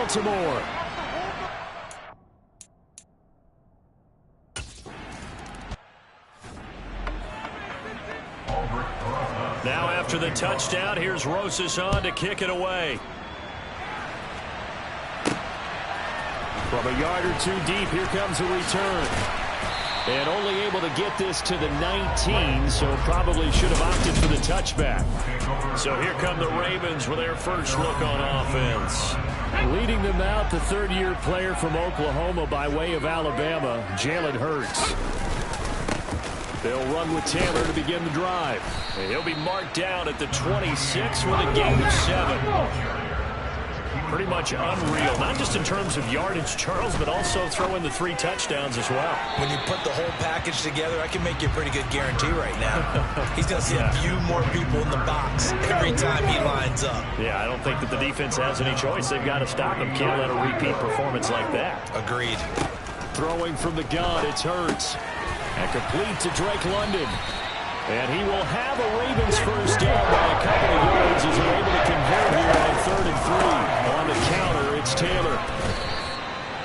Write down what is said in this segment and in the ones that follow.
Baltimore. Now after the touchdown, here's Rosas on to kick it away. From a yard or two deep, here comes a return. And only able to get this to the 19, so probably should have opted for the touchback. So here come the Ravens with their first look on offense. Leading them out, the third-year player from Oklahoma by way of Alabama, Jalen Hurts. They'll run with Taylor to begin the drive. And he'll be marked down at the 26 with a gain of 7. Pretty much unreal, not just in terms of yardage, Charles, but also throwing the 3 touchdowns as well. When you put the whole package together, I can make you a pretty good guarantee right now. He's going to see a few more people in the box every time he lines up. Yeah, I don't think that the defense has any choice. They've got to stop him. Can't let a repeat performance like that. Agreed. Throwing from the gun, it's Hurts. And complete to Drake London. And he will have a Ravens first down by a couple of yards as they're able to convert here on 3rd and 3. On the counter, it's Taylor.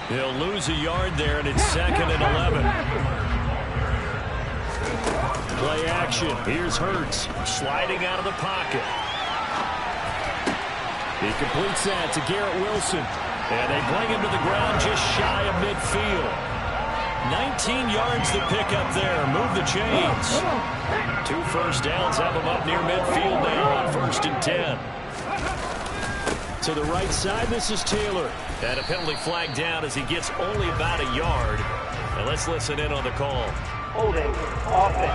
He'll lose a yard there, and it's 2nd and 11. Play action. Here's Hurts sliding out of the pocket. He completes that to Garrett Wilson. And they bring him to the ground just shy of midfield. 19 yards to pick up there. Move the chains. 2 first downs have him up near midfield now on 1st and 10. To the right side, this is Taylor. And a penalty flag down as he gets only about a yard. And let's listen in on the call. Holding offense.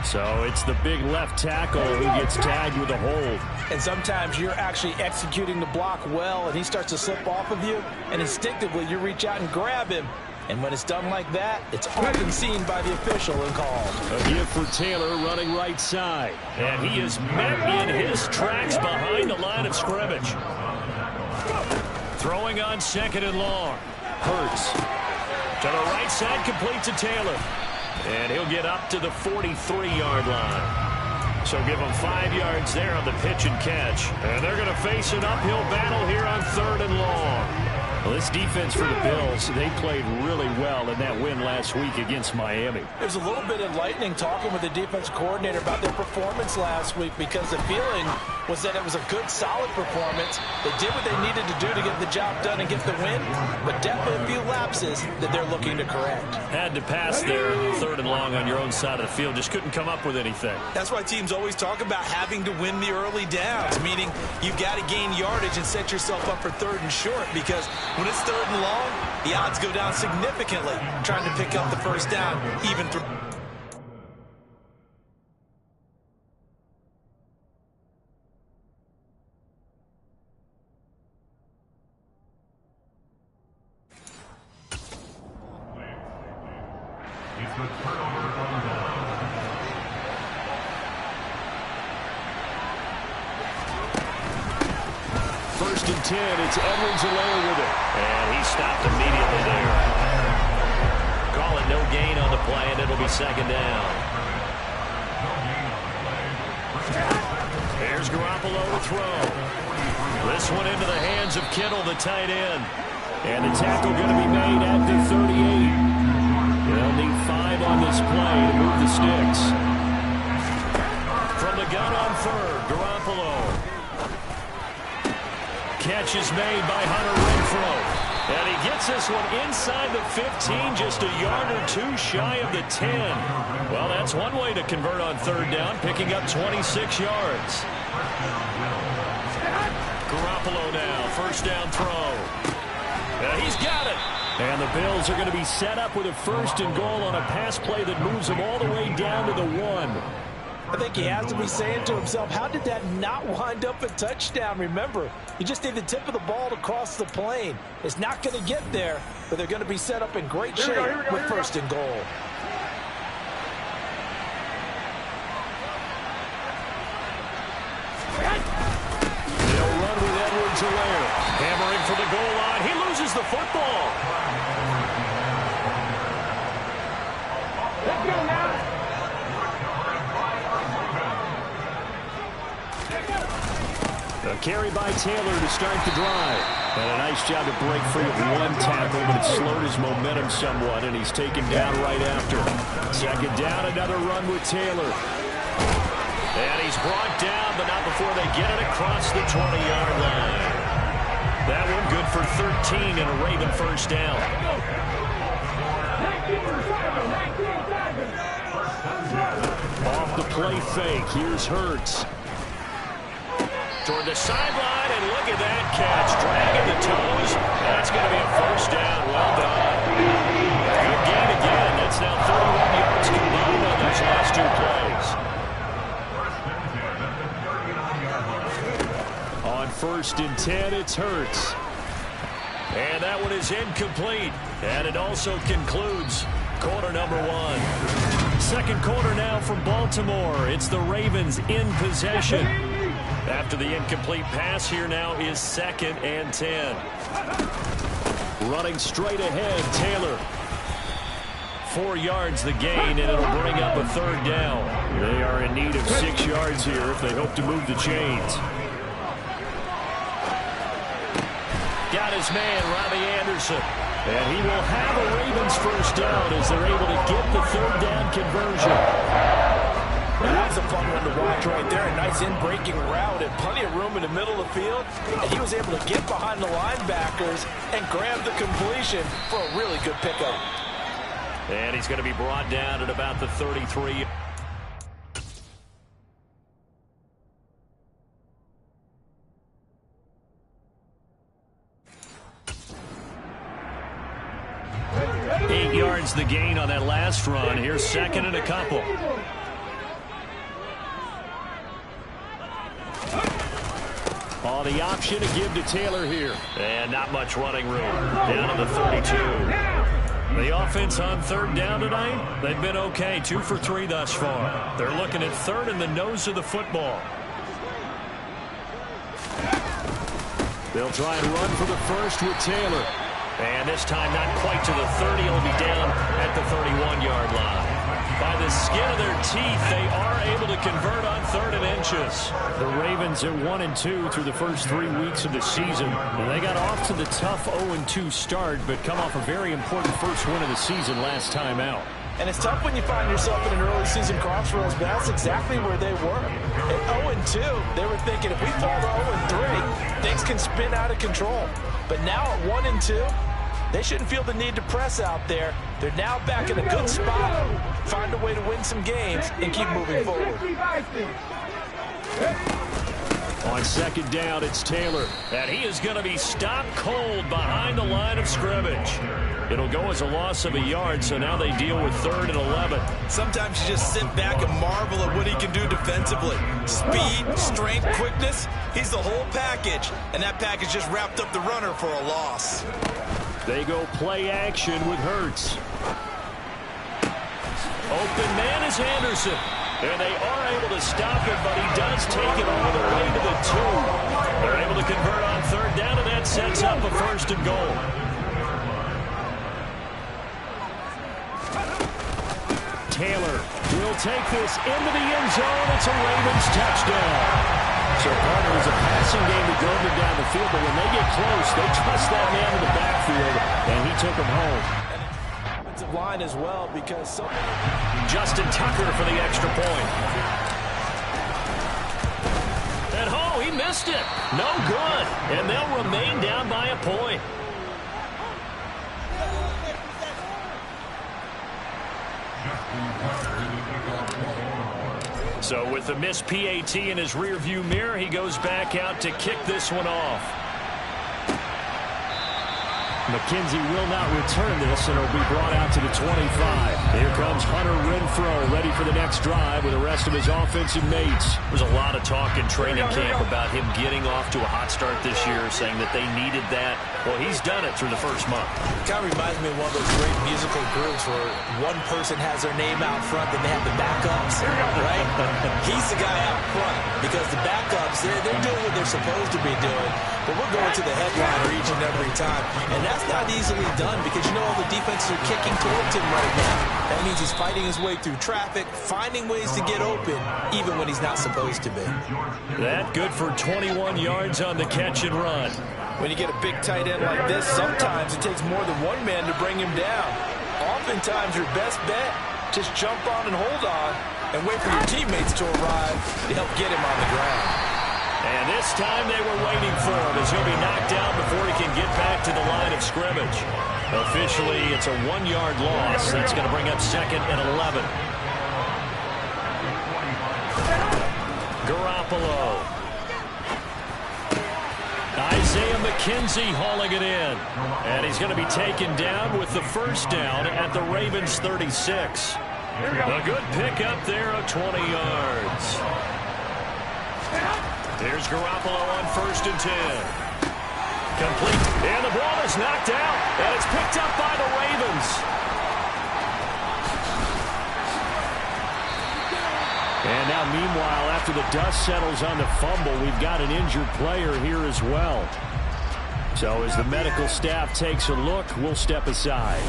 So it's the big left tackle who gets tagged with a hold. And sometimes you're actually executing the block well, and he starts to slip off of you, and instinctively you reach out and grab him. And when it's done like that, it's often seen by the official and called. A give for Taylor running right side. And he is met in his tracks behind the line of scrimmage. Throwing on 2nd and long. Hurts. To the right side, complete to Taylor. And he'll get up to the 43-yard line. So give him 5 yards there on the pitch and catch. And they're going to face an uphill battle here on 3rd and long. Well, this defense for the Bills, they played really well in that win last week against Miami. There's a little bit enlightening talking with the defense coordinator about their performance last week because the feeling was that it was a good, solid performance. They did what they needed to do to get the job done and get the win, but definitely a few lapses that they're looking to correct. Had to pass there, 3rd and long on your own side of the field. Just couldn't come up with anything. That's why teams always talk about having to win the early downs, meaning you've got to gain yardage and set yourself up for 3rd and short, because when it's 3rd and long, the odds go down significantly trying to pick up the first down, even through. First and 10, it's Edwards-Helaire with it. And he stopped immediately there. Call it no gain on the play, and it'll be 2nd down. There's Garoppolo to throw. This one into the hands of Kittle, the tight end. And the tackle going to be made at the 38. They'll need 5 on this play to move the sticks. From the gun on 3rd, Garoppolo. Catch is made by Hunter Renfrow. And he gets this one inside the 15, just a yard or 2 shy of the 10. Well, that's one way to convert on 3rd down, picking up 26 yards. Garoppolo now, first down throw. He's got it. And the Bills are going to be set up with a 1st and goal on a pass play that moves them all the way down to the 1. I think he has to be saying to himself, how did that not wind up a touchdown? Remember, you just need the tip of the ball to cross the plane. It's not going to get there, but they're going to be set up in great shape with 1st and goal. They'll run with Edwards-Helaire. Hammering for the goal line. He loses the football. Let's go now. A carry by Taylor to start the drive. And a nice job to break free of one tackle, but it slowed his momentum somewhat, and he's taken down right after. Second down, another run with Taylor. And he's brought down, but not before they get it across the 20-yard line. That one good for 13 and a Raven first down. Off the play fake, here's Hurts. Toward the sideline, and look at that catch. Dragging the toes. That's going to be a first down. Well done. Good gain again. That's now 31 yards combined on those last two plays. On 1st and 10, it's Hurts. And that one is incomplete. And it also concludes quarter number 1. Second quarter now from Baltimore. It's the Ravens in possession. After the incomplete pass, here now is 2nd and 10. Running straight ahead, Taylor. 4 yards the gain, and it'll bring up a 3rd down. They are in need of 6 yards here if they hope to move the chains. Got his man, Robbie Anderson. And he will have a Ravens first down as they're able to get the 3rd down conversion. That was a fun one to watch right there. A nice in-breaking route and plenty of room in the middle of the field. And he was able to get behind the linebackers and grab the completion for a really good pickup. And he's going to be brought down at about the 33. Eight yards the gain on that last run. Here's 2nd and a couple. Oh, the option to give to Taylor here. And not much running room. Down to the 32. The offense on 3rd down tonight, they've been okay. 2 for 3 thus far. They're looking at 3rd in the nose of the football. They'll try and run for the first with Taylor. And this time not quite to the 30. He'll be down at the 31-yard line. By the skin of their teeth, they are able to convert on 3rd and inches. The Ravens are 1-2 through the first 3 weeks of the season. And they got off to the tough 0-2 start, but come off a very important first win of the season last time out. And it's tough when you find yourself in an early season crossroads, but that's exactly where they were. At 0-2, they were thinking if we fall to 0-3, things can spin out of control. But now at 1-2, they shouldn't feel the need to press out there. They're now back in a good spot. Find a way to win some games and keep moving forward. On 2nd down, it's Taylor. And he is going to be stopped cold behind the line of scrimmage. It'll go as a loss of a yard, so now they deal with 3rd and 11. Sometimes you just sit back and marvel at what he can do defensively. Speed, strength, quickness, he's the whole package. And that package just wrapped up the runner for a loss. They go play action with Hurts. Open man is Anderson. And they are able to stop him, but he does take it all the way to the 2. They're able to convert on 3rd down, and that sets up a 1st and goal. Taylor will take this into the end zone. It's a Ravens touchdown. So, partner, it was a passing game to drove them down the field, but when they get close, they trust that man in the backfield, and he took him home. Offensive line as well, because Justin Tucker for the extra point. And, oh, he missed it. No good. And they'll remain down by a point. So with the missed PAT in his rearview mirror, he goes back out to kick this one off. McKenzie will not return this, and it'll be brought out to the 25. Here comes Hunter Renfrow, ready for the next drive with the rest of his offensive mates. There's a lot of talk in training camp about him getting off to a hot start this year, saying that they needed that. Well, he's done it through the first month. It kind of reminds me of one of those great musical groups where one person has their name out front, then they have the backups, right? He's the guy out front because the backups, they're doing what they're supposed to be doing, but we're going to the headliner each and every time, and that's not easily done because you know all the defenses are kicking towards him right now. That means he's fighting his way through traffic, finding ways to get open, even when he's not supposed to be. That good for 21 yards on the catch and run. When you get a big tight end like this, sometimes it takes more than one man to bring him down. Oftentimes, your best bet, just jump on and hold on and wait for your teammates to arrive to help get him on the ground. And this time they were waiting for him as he'll be knocked down before he can get back to the line of scrimmage. Officially, it's a 1-yard loss. That's going to bring up 2nd and 11. Garoppolo. Isaiah McKenzie hauling it in. And he's going to be taken down with the first down at the Ravens' 36. A good pickup there of 20 yards. Here's Garoppolo on 1st and 10. Complete. And the ball is knocked out. And it's picked up by the Ravens. And now, meanwhile, after the dust settles on the fumble, we've got an injured player here as well. So as the medical staff takes a look, we'll step aside.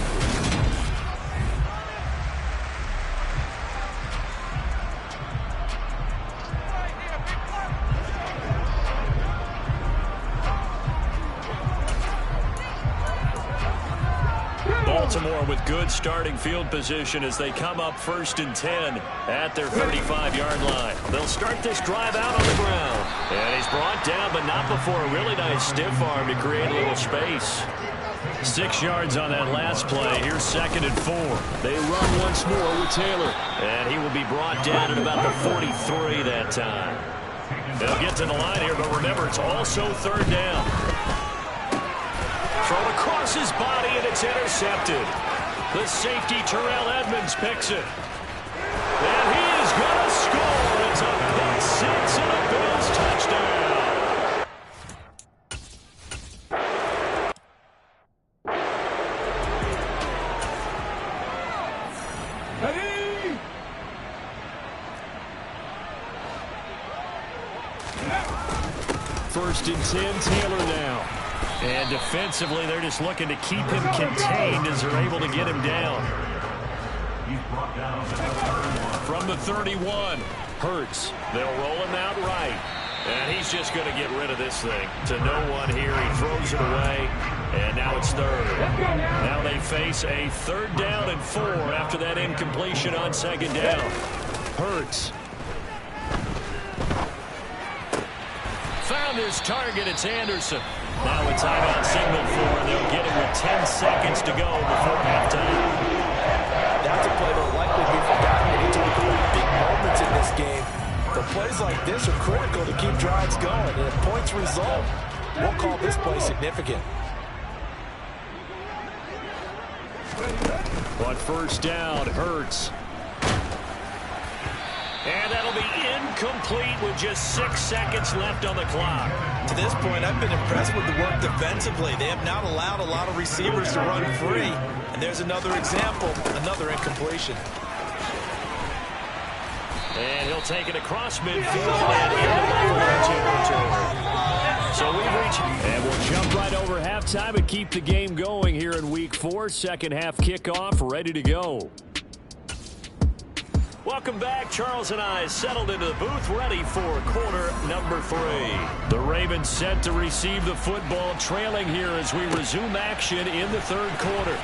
Baltimore with good starting field position as they come up 1st and 10 at their 35-yard line. They'll start this drive out on the ground. And he's brought down, but not before a really nice stiff arm to create a little space. 6 yards on that last play. Here's 2nd and 4. They run once more with Taylor. And he will be brought down at about the 43 that time. They'll get to the line here, but remember, it's also 3rd down. Thrown across his body, and it's intercepted. The safety, Terrell Edmonds, picks it. And he is going to score. It's a pick six and a Bills touchdown. Ready? 1st and 10, Taylor now. And defensively, they're just looking to keep him contained as they're able to get him down. From the 31, Hurts. They'll roll him out right. And he's just going to get rid of this thing. To no one here. He throws it away. And now it's 3rd. Now they face a 3rd down and 4 after that incompletion on 2nd down. Hurts. Found his target. It's Anderson. Now a timeout signal for, and they'll get him with 10 seconds to go before halftime. That's a play that'll likely be forgotten when you talk about big moments in this game. But plays like this are critical to keep drives going, and if points result, we'll call this play significant. On 1st down, Hurts. And that'll be incomplete with just 6 seconds left on the clock. To this point, I've been impressed with the work defensively. They have not allowed a lot of receivers to run free. And there's another example, another incompletion. And he'll take it across midfield and into Buffalo territory. So we've reached, and we'll jump right over halftime and keep the game going here in Week 4. Second half kickoff, ready to go. Welcome back. Charles and I settled into the booth, ready for quarter number 3. The Ravens set to receive the football, trailing here as we resume action in the 3rd quarter.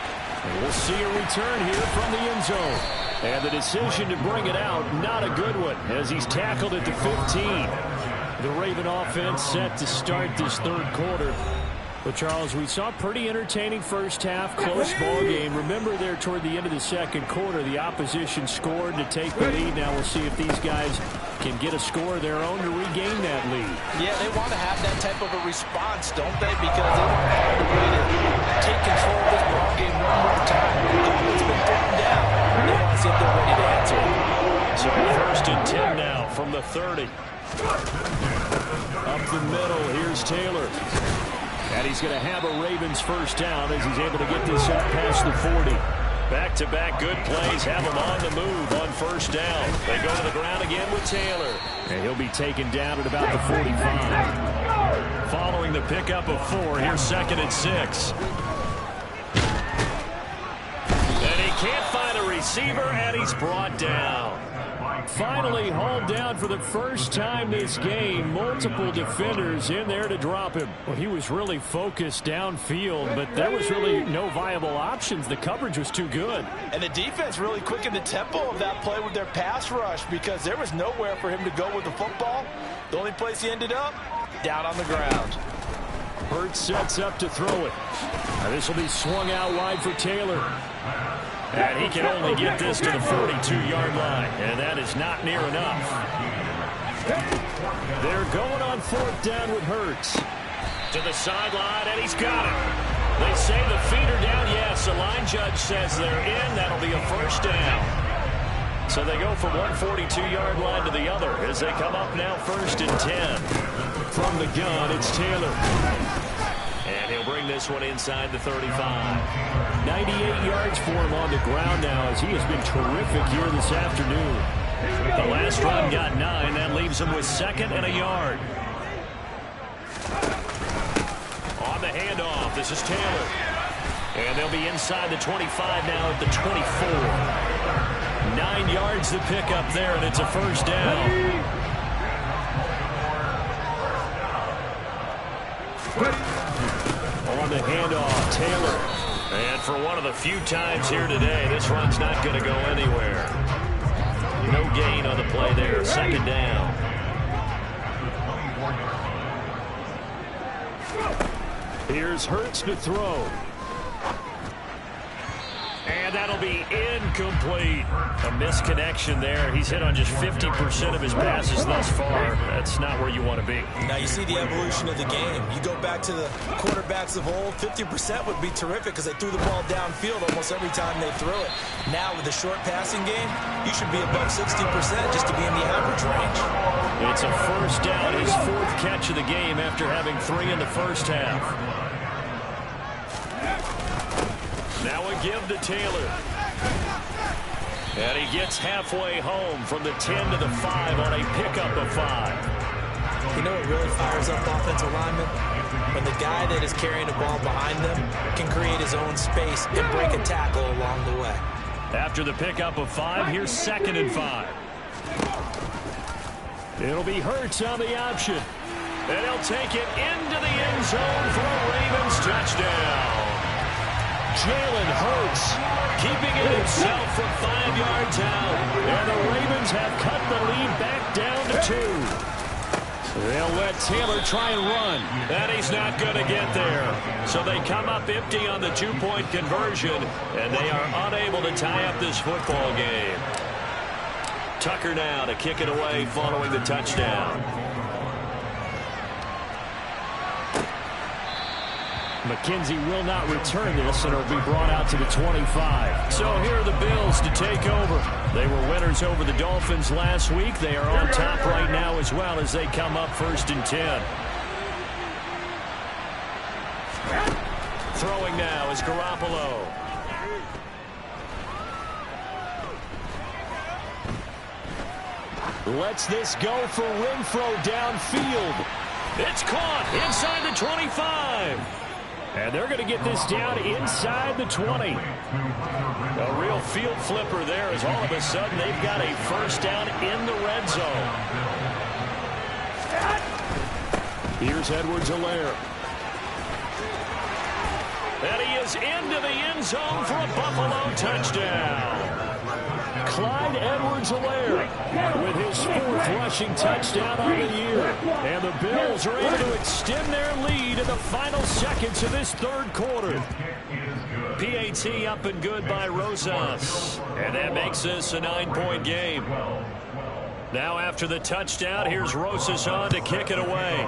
And we'll see a return here from the end zone. And the decision to bring it out, not a good one, as he's tackled at the 15. The Raven offense set to start this 3rd quarter. Well, Charles, we saw a pretty entertaining first half, close ball game. Remember there toward the end of the 2nd quarter, the opposition scored to take the lead. Now we'll see if these guys can get a score of their own to regain that lead. Yeah, they want to have that type of a response, don't they? Because they want to find a way to take control of this ball game one more time. The goal's been thrown down. They want to see if they're ready to answer it. So 1st and 10 now from the 30. Up the middle, here's Taylor. And he's going to have a Ravens first down as he's able to get this up past the 40. Back-to-back good plays have him on the move on 1st down. They go to the ground again with Taylor. And he'll be taken down at about the 45. Following the pickup of 4, here's 2nd and 6. Can't find a receiver, and he's brought down. Finally hauled down for the first time this game. Multiple defenders in there to drop him. Well, he was really focused downfield, but there was really no viable options. The coverage was too good. And the defense really quickened the tempo of that play with their pass rush because there was nowhere for him to go with the football. The only place he ended up, down on the ground. Hurts sets up to throw it. This will be swung out wide for Taylor. And he can only get this to the 42-yard line, and that is not near enough. They're going on fourth down with Hurts. To the sideline, and he's got it. They say the feet are down. Yes, the line judge says they're in. That'll be a first down. So they go from one 42-yard line to the other as they come up now 1st and 10. From the gun, it's Taylor. And he'll bring this one inside the 35. 98 yards for him on the ground now as he has been terrific here this afternoon. The last run got 9. That leaves him with 2nd and a yard. On the handoff, this is Taylor. And they'll be inside the 25 now at the 24. 9 yards to pick up there, and it's a first down. On the handoff, Taylor. And for one of the few times here today, this run's not going to go anywhere. No gain on the play there. 2nd down. Here's Hurts to throw. And that'll be incomplete. A misconnection there. He's hit on just 50% of his passes thus far. That's not where you want to be. Now you see the evolution of the game. You go back to the quarterbacks of old, 50% would be terrific because they threw the ball downfield almost every time they threw it. Now with the short passing game, you should be above 60% just to be in the average range. It's a first down, his 4th catch of the game after having 3 in the first half. Now a give to Taylor. And he gets halfway home from the 10 to the 5 on a pickup of 5. You know what really fires up offensive linemen? When the guy that is carrying the ball behind them can create his own space and break a tackle along the way. After the pickup of 5, here's 2nd and 5. It'll be Hurts on the option. And he'll take it into the end zone for a Ravens touchdown. Jalen Hurts keeping it himself from 5 yards out. And the Ravens have cut the lead back down to 2. They'll let Taylor try and run. And he's not going to get there. So they come up empty on the 2-point conversion. And they are unable to tie up this football game. Tucker now to kick it away following the touchdown. McKenzie will not return this, and it'll be brought out to the 25. So here are the Bills to take over. They were winners over the Dolphins last week. They are on top right now as well as they come up 1st and 10. Throwing now is Garoppolo. Lets this go for Renfro downfield. It's caught inside the 25. And they're going to get this down inside the 20. A real field flipper there as all of a sudden they've got a first down in the red zone. Here's Edwards-Helaire. And he is into the end zone for a Buffalo touchdown. Clyde Edwards-Helaire with his 4th rushing touchdown on the year. And the Bills are able to extend their lead in the final seconds of this 3rd quarter. PAT up and good by Rosas. And that makes this a 9-point game. Now after the touchdown, here's Rosas on to kick it away.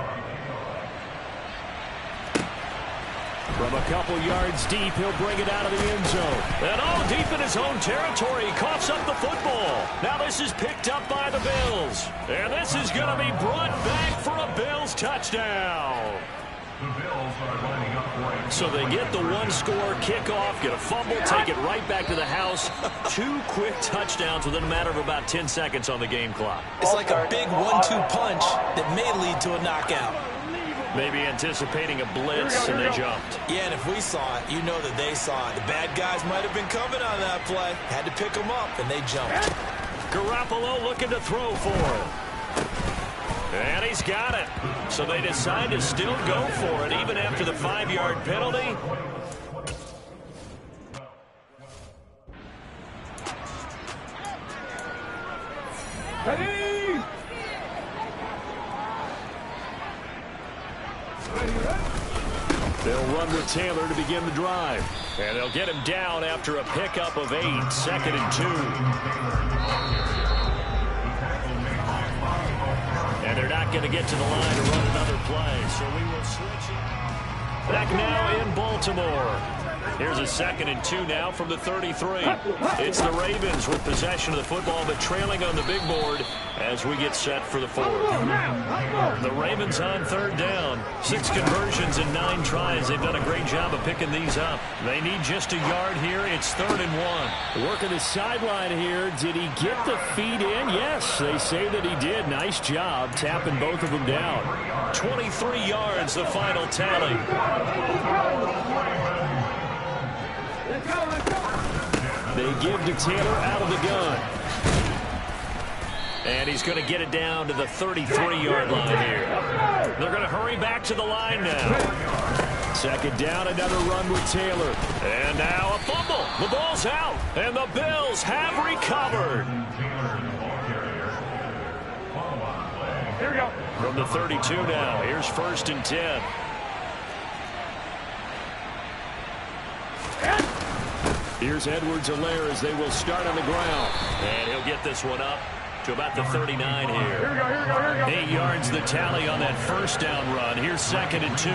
From a couple yards deep, he'll bring it out of the end zone. And all deep in his own territory, he coughs up the football. Now this is picked up by the Bills. And this is going to be brought back for a Bills touchdown. So they get the 1-score kickoff, get a fumble, take it right back to the house. 2 quick touchdowns within a matter of about 10 seconds on the game clock. It's like a big 1-2 punch that may lead to a knockout. Maybe anticipating a blitz, and they jumped. Yeah, and if we saw it, you know that they saw it. The bad guys might have been coming on that play. Had to pick them up, and they jumped. Garoppolo looking to throw for it. And he's got it. So they decide to still go for it, even after the 5-yard penalty. Ready? They'll run with Taylor to begin the drive. And they'll get him down after a pickup of 8, 2nd and 2. And they're not going to get to the line to run another play, so we will switch it. Back now in Baltimore. Here's a 2nd and 2 now from the 33. It's the Ravens with possession of the football, but trailing on the big board as we get set for the 4th. The Ravens on 3rd down. 6 conversions and 9 tries. They've done a great job of picking these up. They need just a yard here. It's 3rd and 1. Working the sideline here. Did he get the feet in? Yes, they say that he did. Nice job tapping both of them down. 23 yards, the final tally. They give to Taylor out of the gun. And he's going to get it down to the 33-yard line here. They're going to hurry back to the line now. 2nd down, another run with Taylor. And now a fumble. The ball's out. And the Bills have recovered. Here we go. From the 32 now. Here's 1st and 10. Here's Edwards-Helaire as they will start on the ground. And he'll get this one up to about the 39 here. Here we go. 8 yards the tally on that 1st down run. Here's 2nd and 2.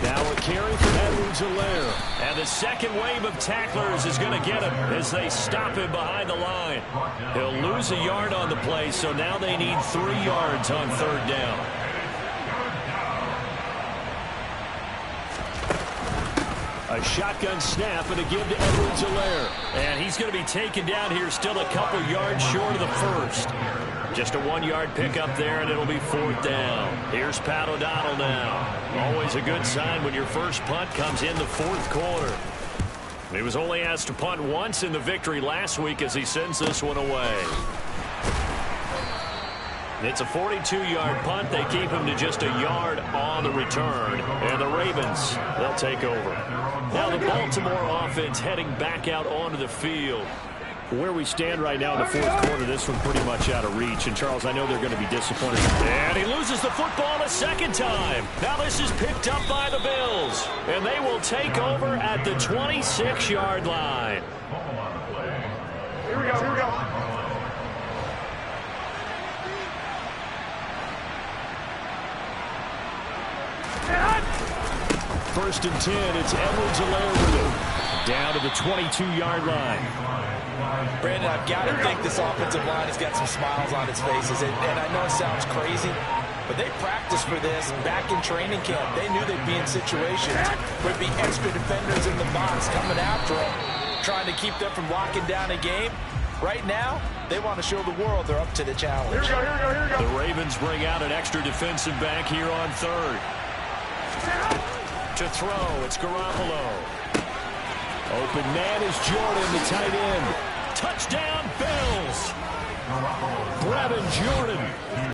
Now a carry from Edwards-Helaire. And the second wave of tacklers is going to get him as they stop him behind the line. He'll lose a yard on the play, so now they need 3 yards on 3rd down. A shotgun snap and a give to Edwards-Helaire. And he's going to be taken down here still a couple yards short of the 1st. Just a 1-yard pickup there, and it'll be 4th down. Here's Pat O'Donnell now. Always a good sign when your first punt comes in the 4th quarter. He was only asked to punt once in the victory last week as he sends this one away. It's a 42-yard punt. They keep him to just a yard on the return. And the Ravens, they'll take over. Now the Baltimore offense heading back out onto the field. Where we stand right now in the 4th quarter, this one pretty much out of reach. And, Charles, I know they're going to be disappointed. And he loses the football a 2nd time. Now this is picked up by the Bills. And they will take over at the 26-yard line. Here we go. 1st and 10. It's Edwards-Helaire with him. Down to the 22-yard line. Brandon, I've got to think this offensive line has got some smiles on its faces. And I know it sounds crazy, but they practiced for this back in training camp. They knew they'd be in situations where there'd be extra defenders in the box coming after them, trying to keep them from locking down a game. Right now, they want to show the world they're up to the challenge. Here we go. The Ravens bring out an extra defensive back here on 3rd. To throw, it's Garoppolo. Open man is Jordan, the tight end. Touchdown, Bills! Brevin Jordan.